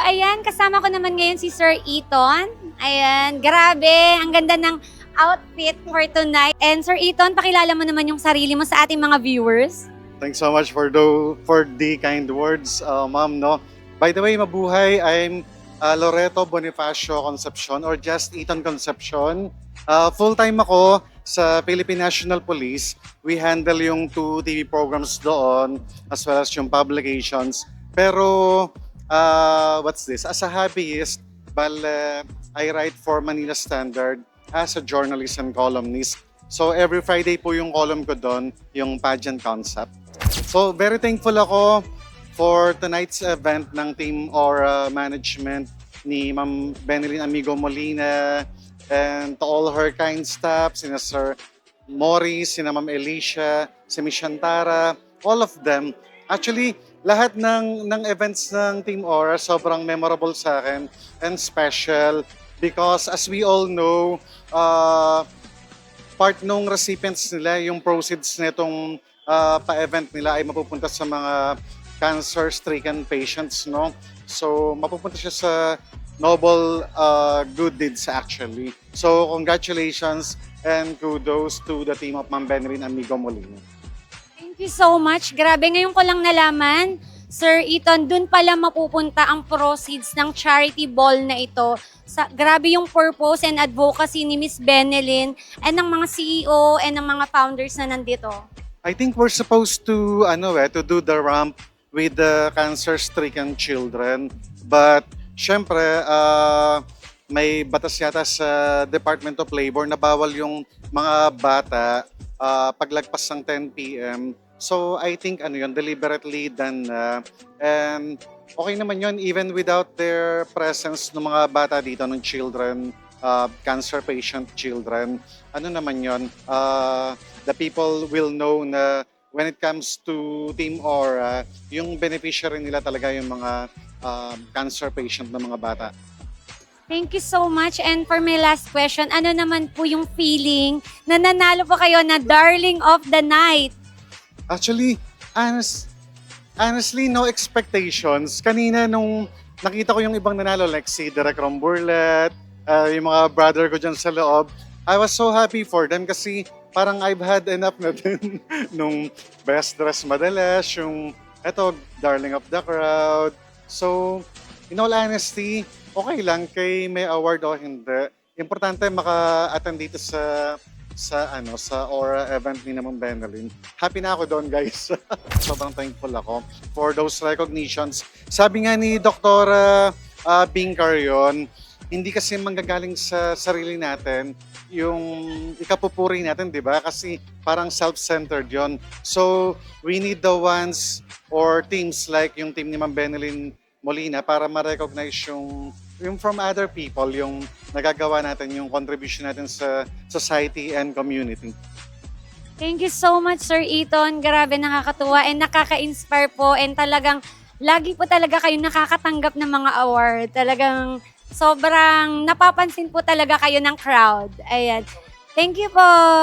ayan, kasama ko naman ngayon si Sir Eton. Ayan, grabe, ang ganda ng outfit for tonight. And Sir Eton, pakilala mo naman yung sarili mo sa ating mga viewers. Thanks so much for the kind words, ma'am. No. By the way, mabuhay. I'm Loreto Bonifacio Concepcion or just Eton Concepcion. Full-time ako sa Philippine National Police. We handle yung 2 TV programs doon as well as yung publications. Pero what's this? As a hobbyist, I write for Manila Standard as a journalist and columnist. So every Friday po yung column ko doon, yung pageant concept. So very thankful ako for tonight's event ng Team Aura Management ni Ma'am Benelyn Amigo Molina and to all her kind staff, sina Sir Morris, sina Ma'am Alicia, si Miss Shantara, all of them. Actually, lahat ng events ng Team Aura sobrang memorable sa akin and special because as we all know, part nung recipients nila, yung proceeds nitong pa-event nila ay mapupunta sa mga cancer-stricken patients, no? So, mapupunta siya sa noble good deeds actually. So, congratulations and kudos to the team of Ma'am Benelyn Amigo Molina. Thank you so much. Grabe, ngayon ko lang nalaman, Sir Eton, dun pala mapupunta ang proceeds ng charity ball na ito. Grabe yung purpose and advocacy ni Miss Benelyn and ng mga CEO and ng mga founders na nandito. I think we're supposed to to do the ramp with the cancer-stricken children. But syempre, may batas yata sa Department of Labor na bawal yung mga bata paglagpas ng 10 p.m. So I think deliberately done na. And okay naman yun even without their presence ng mga bata dito, ng children, cancer patient children. Ano naman yun? The people will know na when it comes to Team Aura, yung beneficiary nila talaga yung mga cancer patient na mga bata. Thank you so much. And for my last question, ano naman po yung feeling na nanalo po kayo na Darling of the Night? Actually, honestly, no expectations. Kanina nung nakita ko yung ibang nanalo like si Derek Romburlet, yung mga brother ko dyan sa loob, I was so happy for them kasi parang I've had enough na din nung best dress madalas, yung Darling of the Crowd. So, in all honesty, okay lang kay may award o hindi. Importante maka-attend dito sa Aura event ni Ma'am Benelyn. Happy na ako doon, guys. Sobrang thankful ako for those recognitions. Sabi nga ni Dr. Bing Carion, hindi kasi manggagaling sa sarili natin yung ikapupuri natin, di ba? Kasi parang self-centered yon. So, we need the ones or teams like yung team ni Ma'am Benelyn Molina para ma-recognize yung from other people, yung nagagawa natin, yung contribution natin sa society and community. Thank you so much, Sir Eton. Grabe, nakakatuwa and nakaka-inspire po and talagang lagi po talaga kayo nakakatanggap ng mga award. Talagang sobrang napapansin po talaga kayo ng crowd. Ayan. Thank you po.